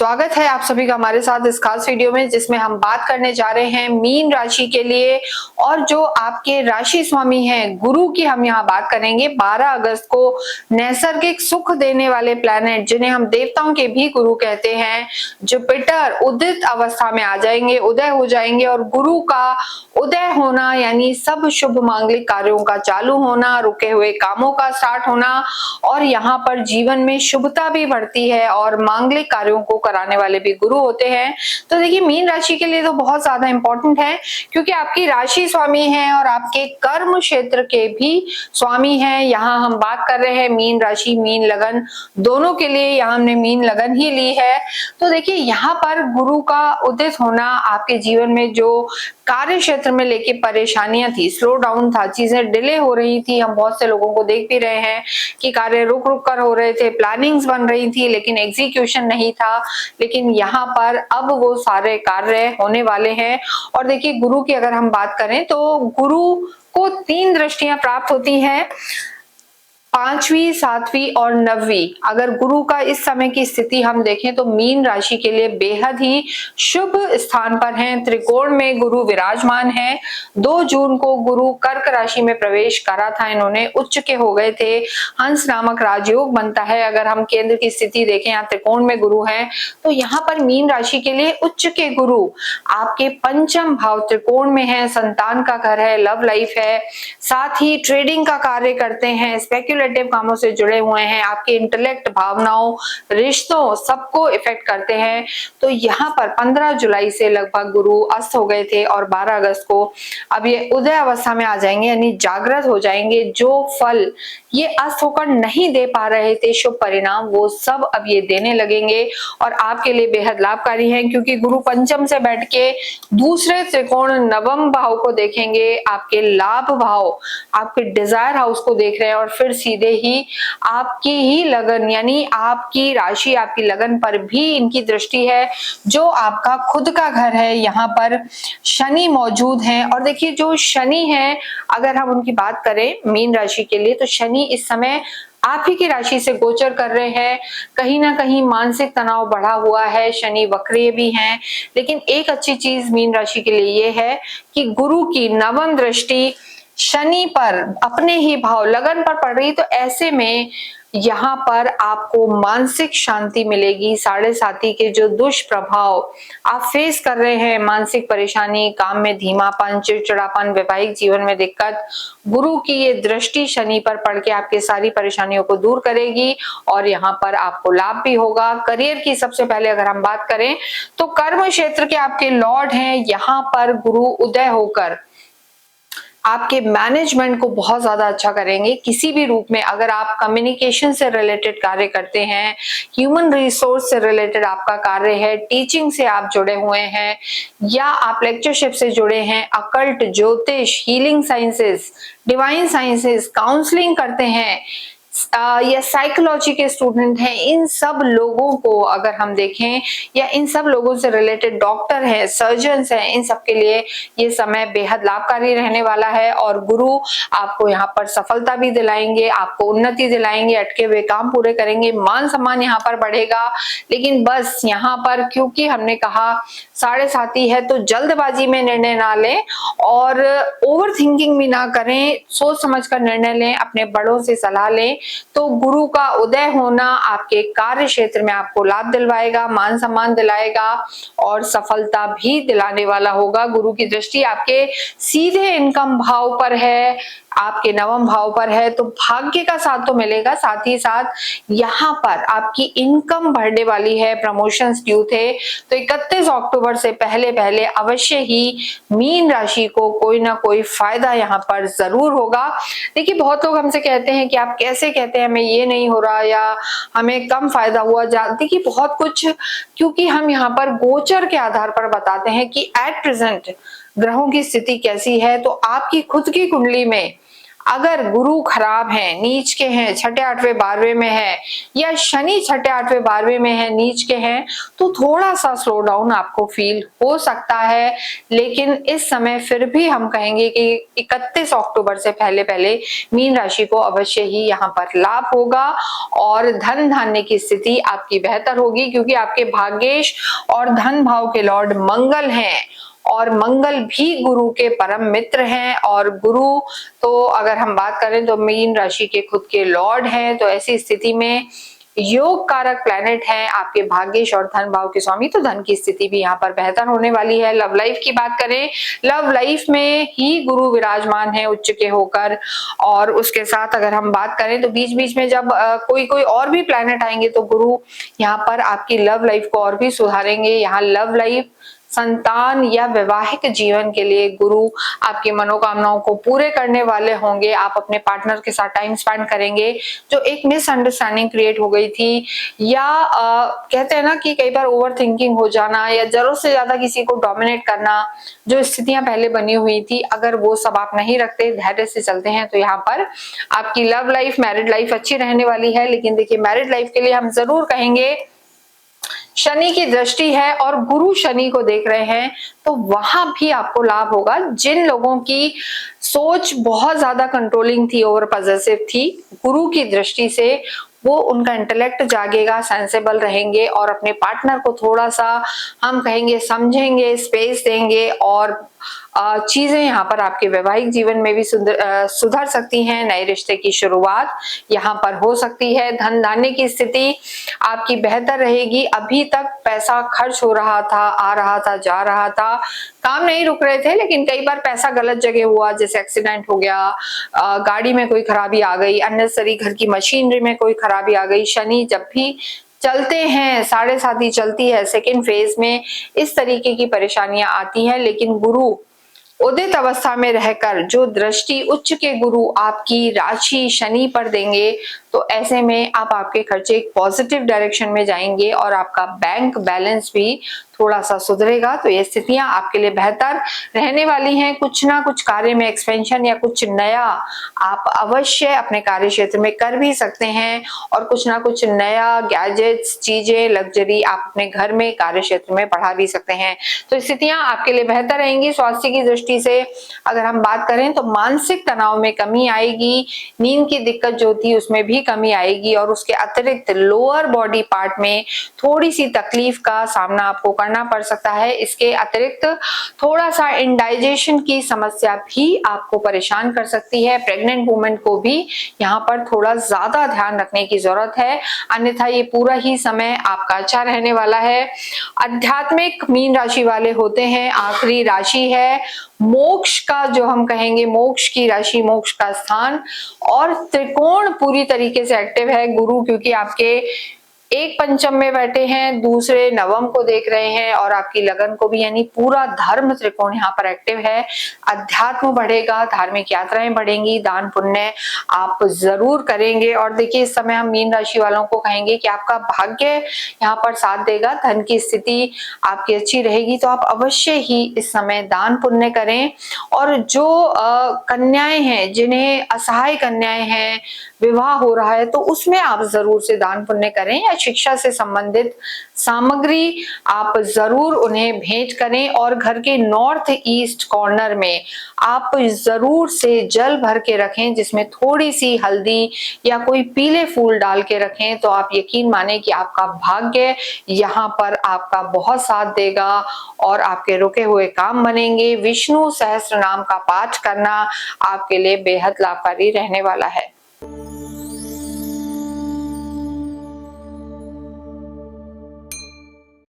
स्वागत है आप सभी का हमारे साथ इस खास वीडियो में, जिसमें हम बात करने जा रहे हैं मीन राशि के लिए। और जो आपके राशि स्वामी हैं गुरु की हम यहाँ बात करेंगे। 12 अगस्त को नैसर्गिक सुख देने वाले प्लैनेट, जिन्हें हम देवताओं के भी गुरु कहते हैं, जुपिटर उदित अवस्था में आ जाएंगे, उदय हो जाएंगे। और गुरु का उदय होना यानी सब शुभ मांगलिक कार्यों का चालू होना, रुके हुए कामों का स्टार्ट होना, और यहाँ पर जीवन में शुभता भी बढ़ती है और मांगलिक कार्यों को कराने वाले भी गुरु होते हैं। तो देखिए, मीन राशि के लिए तो बहुत ज्यादा इंपॉर्टेंट है, क्योंकि आपकी राशि स्वामी है और आपके कर्म क्षेत्र के भी स्वामी हैं। यहाँ हम बात कर रहे हैं मीन राशि, मीन लगन दोनों के लिए। यहाँ हमने मीन लगन ही ली है। तो देखिए, यहाँ पर गुरु का उदित होना आपके जीवन में जो कार्य क्षेत्र में लेके परेशानियां थी, स्लो डाउन था, चीजें डिले हो रही थी। हम बहुत से लोगों को देख भी रहे हैं कि कार्य रुक रुक कर हो रहे थे, प्लानिंग्स बन रही थी लेकिन एग्जीक्यूशन नहीं था। लेकिन यहाँ पर अब वो सारे कार्य होने वाले हैं। और देखिए, गुरु की अगर हम बात करें तो गुरु को 3 दृष्टियां प्राप्त होती हैं, 5वीं, 7वीं और 9वीं। अगर गुरु का इस समय की स्थिति हम देखें तो मीन राशि के लिए बेहद ही शुभ स्थान पर हैं। त्रिकोण में गुरु विराजमान है। 2 जून को गुरु कर्क राशि में प्रवेश करा था, इन्होंने उच्च के हो गए थे। हंस नामक राजयोग बनता है। अगर हम केंद्र की स्थिति देखें, यहाँ त्रिकोण में गुरु है, तो यहाँ पर मीन राशि के लिए उच्च के गुरु आपके पंचम भाव त्रिकोण में है, संतान का घर है, लव लाइफ है, साथ ही ट्रेडिंग का कार्य करते हैं, स्पेक्युलेटिव कामों से जुड़े हुए हैं, आपके इंटेलेक्ट, भावनाओं, रिश्तों सबको इफेक्ट करते हैं। तो यहाँ पर 15 जुलाई से लगभग गुरु अस्त हो गए थे और 12 अगस्त को अब ये उदय अवस्था में आ जाएंगे, यानी जागृत हो जाएंगे। जो फल ये अस्त होकर नहीं दे पा रहे थे, शुभ परिणाम, वो सब अब ये देने लगेंगे और आपके लिए बेहद लाभकारी हैं, क्योंकि गुरु पंचम से बैठ के दूसरे त्रिकोण नवम भाव को देखेंगे, आपके लाभ भाव, आपके डिजायर हाउस को देख रहे हैं, और फिर सीधे ही आपकी ही लगन यानी आपकी राशि, आपकी लगन पर भी इनकी दृष्टि है, जो आपका खुद का घर है। यहाँ पर शनि मौजूद हैं। और देखिए, जो शनि है, अगर हम उनकी बात करें मीन राशि के लिए, तो शनि इस समय आप ही की राशि से गोचर कर रहे हैं। कहीं ना कहीं मानसिक तनाव बढ़ा हुआ है, शनि वक्रीय भी हैं। लेकिन एक अच्छी चीज मीन राशि के लिए ये है कि गुरु की नवम दृष्टि शनि पर अपने ही भाव लगन पर पड़ रही, तो ऐसे में यहाँ पर आपको मानसिक शांति मिलेगी। 7.5 के जो दुष्प्रभाव आप फेस कर रहे हैं, मानसिक परेशानी, काम में धीमापन, चिड़चिड़ापन, वैवाहिक जीवन में दिक्कत, गुरु की ये दृष्टि शनि पर पड़ के आपके सारी परेशानियों को दूर करेगी और यहाँ पर आपको लाभ भी होगा। करियर की सबसे पहले अगर हम बात करें तो कर्म क्षेत्र के आपके लॉर्ड हैं, यहाँ पर गुरु उदय होकर आपके मैनेजमेंट को बहुत ज्यादा अच्छा करेंगे किसी भी रूप में। अगर आप कम्युनिकेशन से रिलेटेड कार्य करते हैं, ह्यूमन रिसोर्स से रिलेटेड आपका कार्य है, टीचिंग से आप जुड़े हुए हैं, या आप लेक्चरशिप से जुड़े हैं, अकल्ट, ज्योतिष, healing sciences, divine sciences, counselling करते हैं, या साइकोलॉजी के स्टूडेंट हैं, इन सब लोगों को अगर हम देखें, या इन सब लोगों से रिलेटेड डॉक्टर हैं, सर्जन्स हैं, इन सब के लिए ये समय बेहद लाभकारी रहने वाला है। और गुरु आपको यहाँ पर सफलता भी दिलाएंगे, आपको उन्नति दिलाएंगे, अटके हुए काम पूरे करेंगे, मान सम्मान यहाँ पर बढ़ेगा। लेकिन बस यहाँ पर क्योंकि हमने कहा 7.5 है, तो जल्दबाजी में निर्णय ना लें और ओवर थिंकिंग भी ना करें, सोच समझ कर निर्णय लें, अपने बड़ों से सलाह लें। तो गुरु का उदय होना आपके कार्य क्षेत्र में आपको लाभ दिलवाएगा, मान सम्मान दिलाएगा और सफलता भी दिलाने वाला होगा। गुरु की दृष्टि आपके सीधे इनकम भाव पर है, आपके नवम भाव पर है, तो भाग्य का साथ तो मिलेगा, साथ ही साथ यहाँ पर आपकी इनकम बढ़ने वाली है। प्रमोशंस ड्यू थे, तो 31 अक्टूबर से पहले पहले अवश्य ही मीन राशि को कोई ना कोई फायदा यहाँ पर जरूर होगा। देखिए, बहुत लोग हमसे कहते हैं कि आप कैसे कहते हैं हमें ये नहीं हो रहा या हमें कम फायदा हुआ। देखिए, बहुत कुछ, क्योंकि हम यहाँ पर गोचर के आधार पर बताते हैं कि एट प्रेजेंट ग्रहों की स्थिति कैसी है, तो आपकी खुद की कुंडली में अगर गुरु खराब है, नीच के हैं, छठे 8वें 12वें में है, या शनि छठे 8वें 12वें में है, नीच के हैं, तो थोड़ा सा स्लो डाउन आपको फील हो सकता है। लेकिन इस समय फिर भी हम कहेंगे कि 31 अक्टूबर से पहले पहले मीन राशि को अवश्य ही यहाँ पर लाभ होगा और धन धान्य की स्थिति आपकी बेहतर होगी, क्योंकि आपके भाग्येश और धन भाव के लॉर्ड मंगल हैं और मंगल भी गुरु के परम मित्र हैं। और गुरु तो अगर हम बात करें तो मीन राशि के खुद के लॉर्ड हैं, तो ऐसी स्थिति में योग कारक प्लैनेट है आपके भाग्येश और धन भाव के स्वामी, तो धन की स्थिति भी यहाँ पर बेहतर होने वाली है। लव लाइफ की बात करें, लव लाइफ में ही गुरु विराजमान है उच्च के होकर, और उसके साथ अगर हम बात करें तो बीच बीच में जब कोई कोई और भी प्लैनेट आएंगे तो गुरु यहाँ पर आपकी लव लाइफ को और भी सुधारेंगे। यहाँ लव लाइफ, संतान या वैवाहिक जीवन के लिए गुरु आपकी मनोकामनाओं को पूरे करने वाले होंगे। आप अपने पार्टनर के साथ टाइम स्पेंड करेंगे। जो एक मिसअंडरस्टैंडिंग क्रिएट हो गई थी, या कहते हैं ना कि कई बार ओवर थिंकिंग हो जाना या जरूरत से ज्यादा किसी को डोमिनेट करना, जो स्थितियां पहले बनी हुई थी, अगर वो सब आप नहीं रखते, धैर्य से चलते हैं, तो यहाँ पर आपकी लव लाइफ, मैरिड लाइफ अच्छी रहने वाली है। लेकिन देखिए, मैरिड लाइफ के लिए हम जरूर कहेंगे, शनि की दृष्टि है और गुरु शनि को देख रहे हैं, तो वहां भी आपको लाभ होगा। जिन लोगों की सोच बहुत ज्यादा कंट्रोलिंग थी, ओवर पॉजिटिव थी, गुरु की दृष्टि से वो उनका इंटेलेक्ट जागेगा, सेंसेबल रहेंगे और अपने पार्टनर को थोड़ा सा हम कहेंगे समझेंगे, स्पेस देंगे, और चीजें यहाँ पर आपके वैवाहिक जीवन में भी सुधर सकती हैं। नए रिश्ते की शुरुआत यहाँ पर हो सकती है। धन धान्य की स्थिति आपकी बेहतर रहेगी। अभी तक पैसा खर्च हो रहा था, आ रहा था, जा रहा था, काम नहीं रुक रहे थे, लेकिन कई बार पैसा गलत जगह हुआ, जैसे एक्सीडेंट हो गया, गाड़ी में कोई खराबी आ गई, अननेसेसरी घर की मशीनरी में कोई खराबी आ गई। शनि जब भी चलते हैं, 7.5 चलती है सेकेंड फेज में, इस तरीके की परेशानियां आती हैं। लेकिन गुरु उदित अवस्था में रहकर जो दृष्टि उच्च के गुरु आपकी राशि शनि पर देंगे, तो ऐसे में आप आपके खर्चे एक पॉजिटिव डायरेक्शन में जाएंगे और आपका बैंक बैलेंस भी थोड़ा सा सुधरेगा। तो ये स्थितियां आपके लिए बेहतर रहने वाली हैं। कुछ ना कुछ कार्य में एक्सपेंशन या कुछ नया आप अवश्य अपने कार्य क्षेत्र में कर भी सकते हैं, और कुछ ना कुछ नया गैजेट्स, चीजें, लग्जरी आप अपने घर में, कार्य क्षेत्र में बढ़ा भी सकते हैं। तो स्थितियां आपके लिए बेहतर रहेंगी। स्वास्थ्य की दृष्टि से अगर हम बात करें तो मानसिक तनाव में कमी आएगी, नींद की दिक्कत जो थी उसमें भी कमी आएगी, और उसके अतिरिक्त लोअर बॉडी पार्ट में थोड़ी सी तकलीफ का सामना आपको करना पड़ सकता है। इसके अतिरिक्त थोड़ा सा इंडाइजेशन की समस्या भी आपको परेशान कर सकती है। प्रेग्नेंट वुमेन को भी यहाँ पर थोड़ा ज्यादा ध्यान रखने की जरूरत है, अन्यथा ये पूरा ही समय आपका अच्छा रहने वाला है। आध्यात्मिक मीन राशि वाले होते हैं, आखिरी राशि है मोक्ष का, जो हम कहेंगे मोक्ष की राशि, मोक्ष का स्थान, और त्रिकोण पूरी तरीके से एक्टिव है। गुरु क्योंकि आपके एक पंचम में बैठे हैं, दूसरे नवम को देख रहे हैं, और आपकी लगन को भी, यानी पूरा धर्म त्रिकोण यहाँ पर एक्टिव है। अध्यात्म बढ़ेगा, धार्मिक यात्राएं बढ़ेंगी, दान पुण्य आप जरूर करेंगे। और देखिए, इस समय हम मीन राशि वालों को कहेंगे कि आपका भाग्य यहाँ पर साथ देगा, धन की स्थिति आपकी अच्छी रहेगी, तो आप अवश्य ही इस समय दान पुण्य करें। और जो कन्याएं हैं, जिन्हें असहाय कन्याएं हैं, विवाह हो रहा है, तो उसमें आप जरूर से दान पुण्य करें, या शिक्षा से संबंधित सामग्री आप जरूर उन्हें भेंट करें। और घर के नॉर्थ ईस्ट कॉर्नर में आप जरूर से जल भर के रखें, जिसमें थोड़ी सी हल्दी या कोई पीले फूल डाल के रखें, तो आप यकीन माने कि आपका भाग्य यहाँ पर आपका बहुत साथ देगा और आपके रुके हुए काम बनेंगे। विष्णु सहस्त्र नाम का पाठ करना आपके लिए बेहद लाभकारी रहने वाला है।